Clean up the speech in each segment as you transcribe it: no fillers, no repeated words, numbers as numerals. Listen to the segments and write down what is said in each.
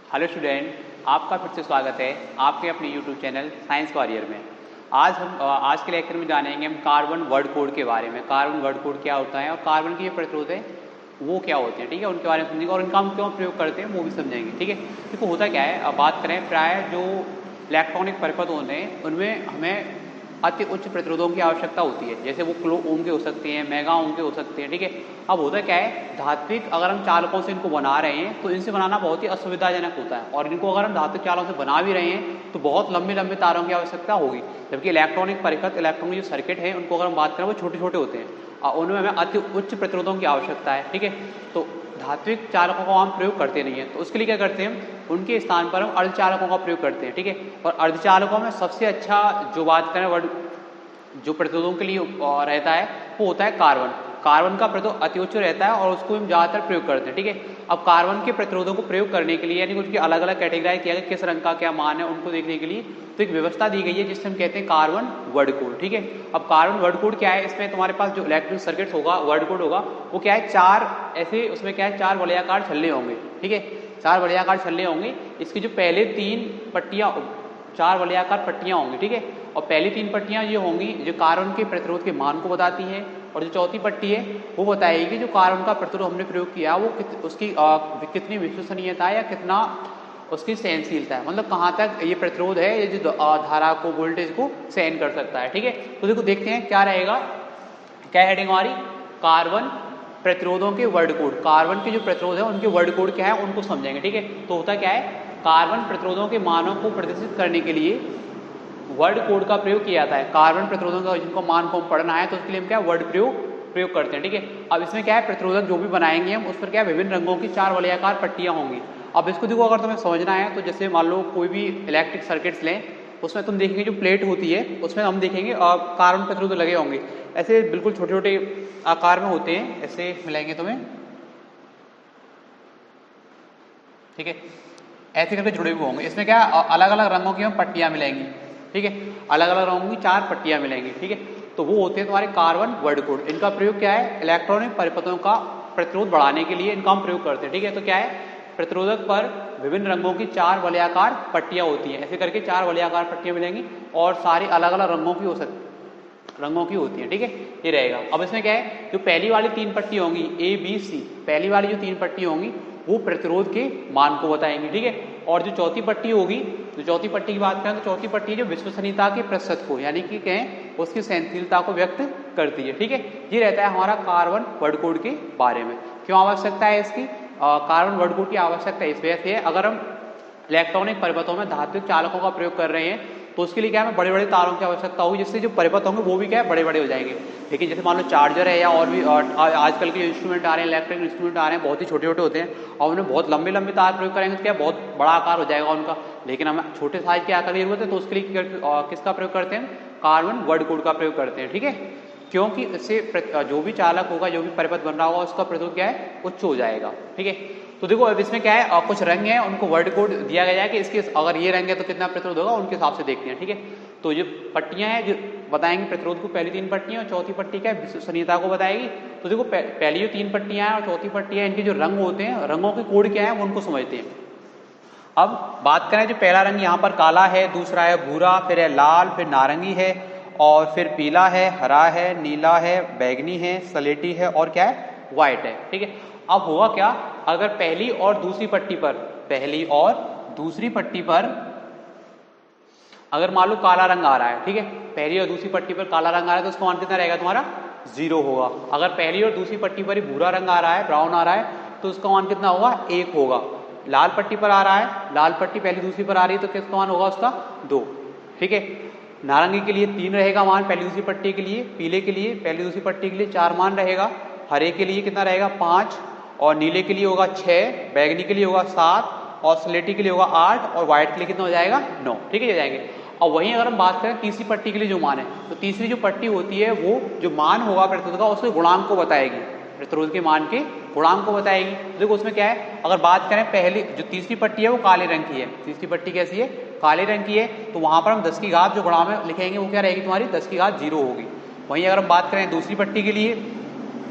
Hello student, आपका फिर से स्वागत है आपके अपने यूट्यूब चैनल साइंस वॉरियर में। आज के लेक्चर में जानेंगे हम कार्बन वर्ड कोड के बारे में। कार्बन वर्ड कोड क्या होता है और कार्बन के जो प्रतिरोध है वो क्या होते हैं, ठीक है, उनके बारे में समझेंगे और इनका हम क्यों प्रयोग करते हैं वो भी समझेंगे, ठीक है। देखो होता क्या है, अब बात करें प्राय जो इलेक्ट्रॉनिक परिपथ होते हैं उनमें हमें अति उच्च प्रतिरोधों की आवश्यकता होती है। जैसे वो किलो ओम के हो सकते हैं, मेगा ओम के हो सकते हैं, ठीक है। अब होता क्या है, धात्विक अगर हम चालकों से इनको बना रहे हैं तो इनसे बनाना बहुत ही असुविधाजनक होता है, और इनको अगर हम धात्विक चालकों से बना भी रहे हैं तो बहुत लंबे लंबे तारों की आवश्यकता होगी। जबकि इलेक्ट्रॉनिक परिपथ, इलेक्ट्रॉनिक जो सर्किट है उनको अगर हम बात करें वो छोटे छोटे होते हैं और उनमें हमें अति उच्च प्रतिरोधों की आवश्यकता है, ठीक है। तो धात्विक चालकों का हम प्रयोग करते नहीं है, तो उसके लिए क्या करते हैं, उनके स्थान पर हम अर्धचालकों का प्रयोग करते हैं, ठीक है। और अर्धचालकों में सबसे अच्छा जो बात करें वर्ड जो प्रतिरोधों के लिए रहता है वो होता है कार्बन। कार्बन का प्रतिरोध अति उच्च रहता है और उसको हम ज़्यादातर प्रयोग करते हैं, ठीक है। अब कार्बन के प्रतिरोधों को प्रयोग करने के लिए यानी उसकी अलग अलग कैटेगराइज किया गया, किस रंग का क्या मान है उनको देखने के लिए तो एक व्यवस्था दी गई है जिससे हम कहते हैं कार्बन वर्ड कोड, ठीक है। अब कार्बन वर्ड कोड क्या है, इसमें तुम्हारे पास जो इलेक्ट्रिक सर्किट होगा, वर्ड कोड होगा, वो क्या है, चार ऐसे उसमें क्या है, चार वलयाकार छल्ले होंगे, ठीक है। चार वलयाकार छल्ले होंगे, इसकी जो पहले तीन पट्टियां, चार वलयाकार पट्टियां होंगी, ठीक है। और पहली तीन पट्टियां ये होंगी जो कार्बन के प्रतिरोध के मान को बताती हैं, और जो चौथी पट्टी है वो बताएगी जो कार्बन का प्रतिरोध हमने प्रयोग किया वो उसकी कितनी विश्वसनीयता है या कितना उसकी सहनशीलता है, मतलब कहाँ तक ये प्रतिरोध है, ये जो धारा को, वोल्टेज को सहन कर सकता है, ठीक है। तो देखो देखते हैं क्या रहेगा, क्या हेडिंग हमारी, कार्बन प्रतिरोधों के वर्ड कोड। कार्बन के जो प्रतिरोध है उनके वर्ड कोड क्या है उनको समझेंगे, ठीक है। तो होता क्या है, कार्बन प्रतिरोधों के मानों को प्रदर्शित करने के लिए वर्ड कोड का प्रयोग किया जाता है। कार्बन प्रतिरोधों का जिनको मान को हम पढ़ना है तो उसके लिए हम क्या वर्ड प्रयोग करते हैं, ठीक है। अब इसमें क्या है, प्रतिरोधक जो भी बनाएंगे हम उस पर क्या विभिन्न रंगों की चार वलयाकार पट्टियां होंगी। अब इसको देखो, अगर तुम्हें समझना है तो जैसे मान लो कोई भी इलेक्ट्रिक सर्किट्स लें, उसमें तुम देखेंगे जो प्लेट होती है उसमें हम देखेंगे कार्बन प्रतिरोध लगे होंगे, ऐसे बिल्कुल छोटे छोटे आकार में होते हैं, ऐसे मिलेंगे तुम्हें, ठीक है, ऐसे करके जुड़े हुए होंगे। इसमें क्या अलग अलग रंगों की हमें पट्टियां मिलेंगी, ठीक है, अलग अलग रंगों की चार पट्टियां मिलेंगी, ठीक है। तो वो होते हैं तुम्हारे कार्बन वर्ड कोड। इनका प्रयोग क्या है, इलेक्ट्रॉनिक परिपथों का प्रतिरोध बढ़ाने के लिए इनका हम प्रयोग करते हैं, ठीक है। तो क्या है, प्रतिरोधक पर विभिन्न रंगों की चार वलयाकार पट्टियां होती हैं, ऐसे करके चार वलयाकार पट्टियां मिलेंगी और सारी अलग अलग रंगों की होती है, ठीक है, ये रहेगा। अब इसमें क्या है, जो पहली वाली तीन पट्टी होंगी ए बी सी, पहली वाली जो तीन पट्टी होंगी वो प्रतिरोध के मान को बताएंगी, ठीक है। और जो चौथी पट्टी होगी, जो चौथी पट्टी की बात करें तो चौथी पट्टी जो विश्वसनीयता के प्रतिशत को यानी कि कहें उसकी सहनशीलता को व्यक्त करती है, ठीक है। ये रहता है हमारा कार्बन वर्ड कोड के बारे में। क्यों आवश्यकता है इसकी, कार्बन वर्ड कोड की आवश्यकता इस वजह से है, अगर हम इलेक्ट्रॉनिक परिपथों में धात्विक चालकों का प्रयोग कर रहे हैं तो उसके लिए क्या है, बड़े बड़े तारों की आवश्यकता होगी, जिससे जो परिपथ होंगे वो भी क्या है, बड़े बड़े हो जाएंगे। लेकिन जैसे मान लो चार्जर है या और भी आजकल के इंस्ट्रूमेंट आ रहे हैं, इलेक्ट्रिक इंस्ट्रूमेंट आ रहे हैं, बहुत ही छोटे छोटे होते हैं और उन्हें बहुत लंबे लंबे तार प्रयोग करेंगे तो क्या बहुत बड़ा आकार हो जाएगा उनका। लेकिन हमें छोटे साइज के आकार की जरूरत है तो उसके लिए किसका प्रयोग करते हैं, कार्बन वर्ड कोड का प्रयोग करते हैं, ठीक है। क्योंकि इससे जो भी चालक होगा, जो भी परिपथ बन रहा होगा उसका प्रतिरोध क्या है, उच्च हो जाएगा, ठीक है। तो देखो अब इसमें क्या है, कुछ रंग है उनको वर्ड कोड दिया गया है कि इसके अगर ये रंग है तो कितना प्रतिरोध होगा, उनके हिसाब से देखते हैं, ठीक है। तो जो पट्टियां हैं जो बताएंगे प्रतिरोध को, पहली तीन पट्टियां और चौथी पट्टी क्या है विश्वसनीयता को बताएगी। तो देखो पहली जो तीन पट्टियां हैं और चौथी पट्टियां, इनके जो रंग होते हैं, रंगों के कोड क्या है वो उनको समझते हैं। अब बात करें, जो पहला रंग यहाँ पर काला है, दूसरा है भूरा, फिर है लाल, फिर नारंगी है, और फिर पीला है, हरा है, नीला है, बैगनी है, सलेटी है और क्या है, व्हाइट है, ठीक है। अब हुआ क्या, अगर पहली और दूसरी पट्टी पर अगर मान लो काला रंग आ रहा है, ठीक है, पहली और दूसरी पट्टी पर काला रंग आ रहा है तो उसका मान कितना रहेगा तुम्हारा, 0 होगा। अगर पहली और दूसरी पट्टी पर भूरा रंग आ रहा है, ब्राउन आ रहा है, तो उसका मान कितना होगा, 1 होगा। लाल पट्टी पर आ रहा है, लाल पट्टी पहली दूसरी पर आ रही है तो किसका मान होगा उसका 2, ठीक है। नारंगी के लिए 3 रहेगा मान पहली दूसरी पट्टी के लिए, पीले के लिए पहली दूसरी पट्टी के लिए 4 मान रहेगा, हरे के लिए कितना रहेगा 5, और नीले के लिए होगा 6, बैगनी के लिए होगा 7, और स्लेटी के लिए होगा 8, और व्हाइट के लिए कितना हो जाएगा 9, ठीक है, हो जाएंगे। और वहीं अगर हम बात करें तीसरी पट्टी के लिए जो मान है, तो तीसरी जो पट्टी होती है वो जो मान होगा प्रतिरोध का उसके गुणांक को बताएगी, प्रतिरोध के मान के गुणांक को बताएगी। देखो उसमें क्या है, अगर बात करें पहली जो तीसरी पट्टी है वो काले रंग की है, तीसरी पट्टी कैसी है, काले रंग की है, तो वहां पर हम 10 की घात जो गुणा में लिखेंगे वो क्या रहेगी तुम्हारी, 10 की घात 0 होगी। वहीं अगर हम बात करें दूसरी पट्टी के लिए,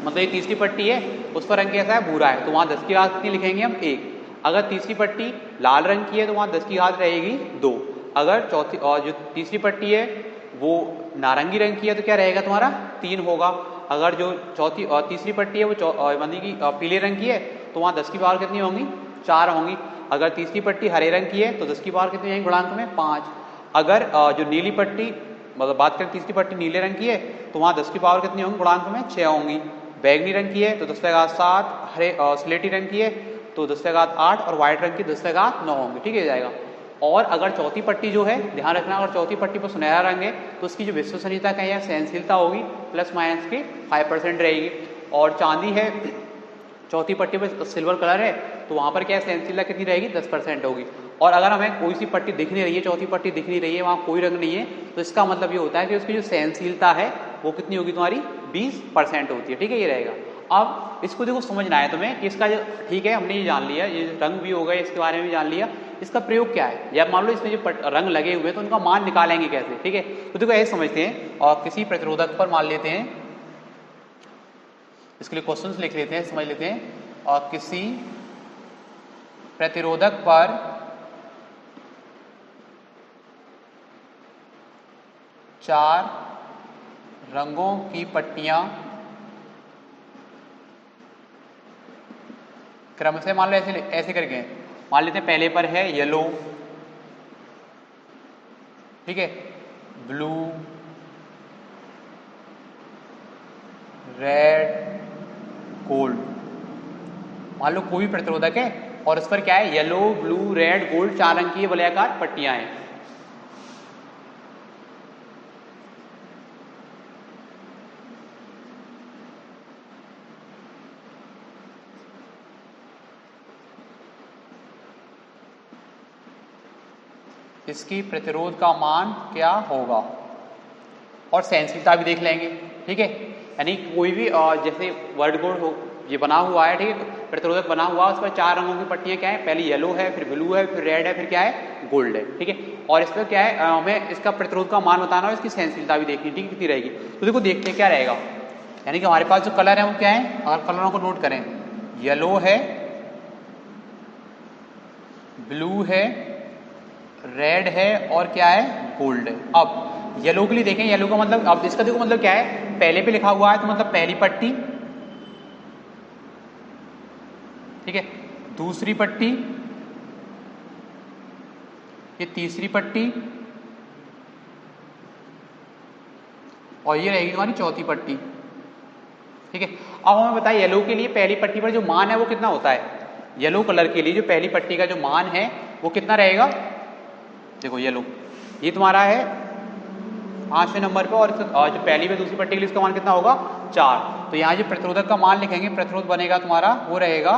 मतलब ये तीसरी पट्टी है उस पर रंग कैसा है, भूरा है, तो वहां 10 की घात कितनी लिखेंगे हम 1। अगर तीसरी पट्टी लाल रंग की है तो वहाँ 10 की घात रहेगी 2। अगर चौथी और जो तीसरी पट्टी है वो नारंगी रंग की है तो क्या रहेगा तुम्हारा 3 होगा। अगर जो चौथी और तीसरी पट्टी है वो मानी कि पीले रंग की है तो वहाँ 10 की पावर कितनी होंगी 4 होंगी। अगर तीसरी पट्टी हरे रंग की है तो 10 की पावर कितनी आएगी गुणांक में 5। अगर जो नीली पट्टी मतलब बात करें तीसरी पट्टी नीले रंग की है तो वहाँ 10 की पावर कितनी होंगी गुणांक में 6 होंगी। बैगनी रंग की है तो 10 की घात 7, हरे स्लेटी रंग की है तो 10 की घात 8 और व्हाइट रंग की 10 की घात 9 होंगी। ठीक है जाएगा। और अगर चौथी पट्टी जो है ध्यान रखना अगर चौथी पट्टी पर सुनहरा रंग है तो उसकी जो विश्वसनीयता कहें या सहनशीलता होगी प्लस माइनस की 5% रहेगी। और चांदी है चौथी पट्टी पर सिल्वर कलर है तो वहाँ पर क्या सहनशीलता कितनी रहेगी 10% होगी। और अगर हमें कोई सी पट्टी दिख नहीं रही है चौथी पट्टी दिख नहीं रही है वहाँ कोई रंग नहीं है तो इसका मतलब ये होता है कि उसकी जो सहनशीलता है वो कितनी होगी तुम्हारी 20% होती है। ठीक है ये रहेगा। अब इसको देखो समझना है तुम्हें कि इसका जो ठीक है हमने ये जान लिया ये रंग भी हो गए इसके बारे में भी जान लिया इसका प्रयोग क्या है या मान लो इसमें जो रंग लगे हुए हैं तो उनका मान निकालेंगे कैसे। ठीक है तो देखो ऐसे समझते हैं और किसी प्रतिरोधक पर मान लेते हैं इसके लिए क्वेश्चंस लिख लेते हैं समझ लेते हैं। और किसी प्रतिरोधक पर चार रंगों की पट्टियां क्रमशः मान लो ऐसे करके मान लेते हैं पहले पर है येलो, ठीक है, ब्लू, रेड, गोल्ड। मान लो कोई प्रतिरोधक है और इस पर क्या है येलो, ब्लू, रेड, गोल्ड 4 रंग की वलयाकार पट्टियां हैं। इसकी प्रतिरोध का मान क्या होगा और सहनशीलता भी देख लेंगे। ठीक है यानी कोई भी जैसे वर्ड कोड हो ये बना हुआ है, ठीक है, प्रतिरोधक बना हुआ उस पर 4 रंगों की पट्टियां क्या है पहले येलो है फिर ब्लू है फिर रेड है फिर क्या है गोल्ड है। ठीक है और इस पर क्या है हमें इसका प्रतिरोध का मान बताना और इसकी सहनशीलता भी देखनी। ठीक कितनी रहेगी तो देखो देखते क्या रहेगा। यानी कि हमारे पास जो कलर है वो क्या है अगर कलरों को नोट करें येलो है, ब्लू है, रेड है और क्या है गोल्ड है। अब येलो के लिए देखें येलो का मतलब अब इसका देखो मतलब क्या है पहले पे लिखा हुआ है तो मतलब पहली पट्टी, ठीक है, दूसरी पट्टी, ये तीसरी पट्टी और ये रहेगी तुम्हारी चौथी पट्टी। ठीक है अब हमें बताइए येलो के लिए पहली पट्टी पर जो मान है वो कितना होता है। येलो कलर के लिए जो पहली पट्टी का जो मान है वो कितना रहेगा। देखो येलो ये तुम्हारा है 5वें नंबर पे और जो पहली में दूसरी पट्टी के लिए इसका मान कितना होगा 4। तो यहाँ जो प्रतिरोधक का मान लिखेंगे प्रतिरोध बनेगा तुम्हारा वो रहेगा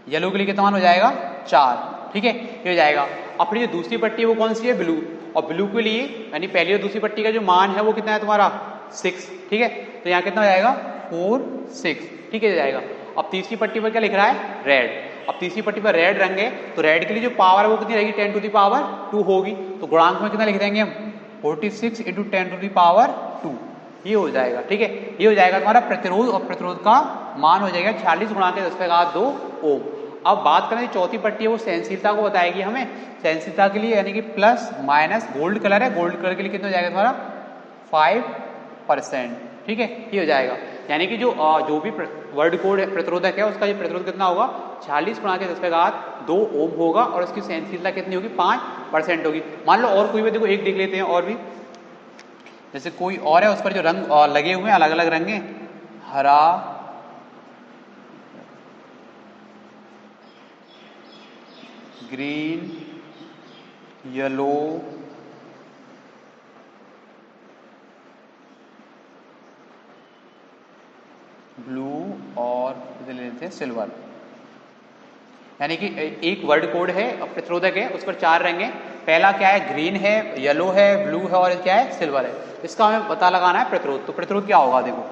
येलो के लिए कितना मान हो जाएगा 4। ठीक है ये हो जाएगा। अपनी जो दूसरी पट्टी है वो कौन सी है ब्लू और ब्लू के लिए यानी पहली और दूसरी पट्टी का जो मान है वो कितना है तुम्हारा 6। ठीक है तो यहाँ कितना हो जाएगा 4 6। ठीक है जाएगा। अब तीसरी पट्टी पर क्या लिख रहा है रेड। अब तीसरी पट्टी पर रेड रंग है तो रेड के लिए जो पावर है वो कितनी रहेगी 10 टू द पावर 2 होगी। तो गुणांक में कितना लिख देंगे हम 46 इंटू 10 टू द पावर 2 ये हो जाएगा। ठीक है ये हो जाएगा तुम्हारा प्रतिरोध और प्रतिरोध का मान हो जाएगा 46 गुणा के 10⁻2 ओम। अब बात करें चौथी पट्टी है वो सहनशीलता को बताएगी हमें। सहनशीलता के लिए यानी कि प्लस माइनस गोल्ड कलर है गोल्ड कलर के लिए कितना हो जाएगा तुम्हारा 5%। ठीक है ये हो जाएगा। यानी कि जो भी वर्ड कोड प्रतिरोधक है उसका जो प्रतिरोध कितना होगा 46 गुणा के 10⁻2 ओम होगा और उसकी सहनशीलता कितनी होगी 5% होगी। मान लो और कोई भी देखो एक देख लेते हैं और भी जैसे कोई और है उस पर जो रंग लगे हुए हैं अलग अलग रंग हैं हरा, ग्रीन, येलो, ब्लू और इधर ले लेते हैं सिल्वर। यानी कि एक वर्ड कोड है प्रतिरोधक है उस पर 4 रंग है। पहला क्या है ग्रीन है, येलो है, ब्लू है और क्या है सिल्वर है। इसका हमें पता लगाना है प्रतिरोध। तो प्रतिरोध क्या होगा देखो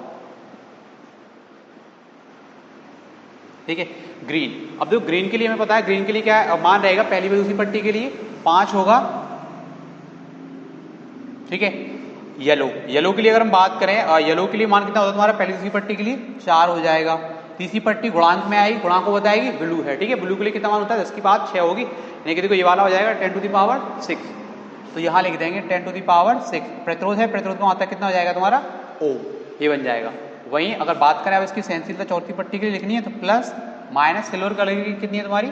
ठीक है ग्रीन। अब देखो ग्रीन के लिए हमें पता है ग्रीन के लिए क्या है मान रहेगा पहली व दूसरी पट्टी के लिए 5 होगा। ठीक है येलो के लिए अगर हम बात करें येलो के लिए मान कितना होता है तुम्हारा पहली दूसरी पट्टी के लिए 4 हो जाएगा। तीसरी पट्टी गुणांक में आएगी, गुणांक को बताएगी ब्लू है, ठीक है। ब्लू के लिए कितना मान होता है 10 की पावर 6 होगी, यानी कि देखो ये वाला हो जाएगा 10 टू द पावर 6, तो यहाँ लिख देंगे 10 टू द पावर 6। प्रतिरोध है, प्रतिरोध का मात्रा कितना हो जाएगा तुम्हारा ओम, ये बन जाएगा। वहीं अगर बात करें अब इसकी सहनशीलता चौथी पट्टी के लिए लिखनी है तो प्लस माइनस सिल्वर कलर की कितनी है तुम्हारी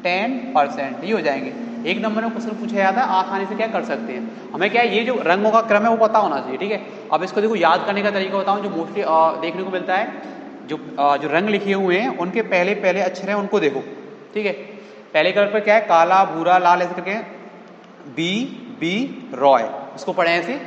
10%, ये हो जाएंगे। एक नंबर में क्वेश्चन पूछा जाता है, आसानी से क्या कर सकते हैं, हमें क्या है ये जो रंगों का क्रम है वो पता होना चाहिए, ठीक है। अब इसको देखो याद करने का तरीका बताऊं, जो मोस्टली देखने को मिलता है, जो रंग लिखे हुए हैं उनके पहले पहले अक्षर हैं उनको देखो, ठीक है। पहले कलर पर क्या है काला भूरा लाल ऐसे करके बी बी रॉय, इसको पढ़े ऐसे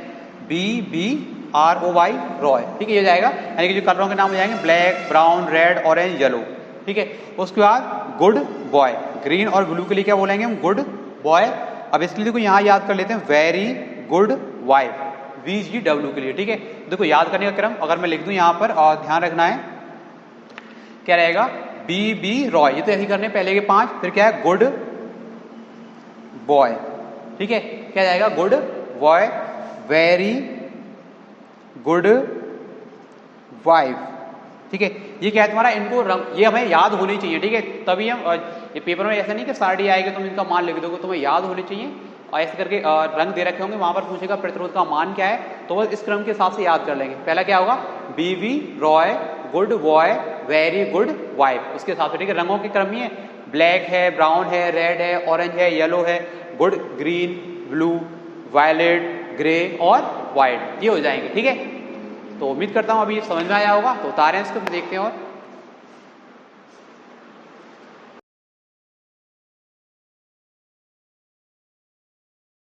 BBROY रॉय, ठीक है, ये जाएगा। यानी कि जो कलरों के नाम हो जाएंगे black brown red orange yellow, ठीक है। उसके बाद गुड बॉय, ग्रीन और ब्लू के लिए क्या बोलेंगे हम गुड बॉय। अब इसके लिए देखो यहाँ याद कर लेते हैं वेरी गुड वाइफ VGW के लिए, ठीक है। देखो याद करने का क्रम अगर मैं लिख दूं यहाँ पर और ध्यान रखना है क्या रहेगा BB रॉय, ये तो ऐसे करने पहले के 5, फिर क्या है गुड बॉय, ठीक है, क्या जाएगा good boy very good wife, ठीक है। ये क्या है तुम्हारा इनको रंग ये हमें याद होनी चाहिए, ठीक है, तभी हम ये पेपर में ऐसा नहीं कि साड़ी आएगी तुम इनका मान लिख दोगे, तुम्हें याद होनी चाहिए। और ऐसे करके रंग दे रखे होंगे, वहां पर पूछेगा प्रतिरोध का मान क्या है, तो बस इस क्रम के हिसाब से याद कर लेंगे। पहला क्या होगा BB Roy good boy very good wife, उसके हिसाब से, ठीक है। रंगों के क्रम ही है, ब्लैक है ब्राउन है रेड है ऑरेंज है येलो है, गुड ग्रीन ब्लू वायलेट ग्रे और वाइट, ये हो जाएंगे, ठीक है। तो उम्मीद करता हूँ अभी समझ में आया होगा, तो उतारें इसको देखते हैं और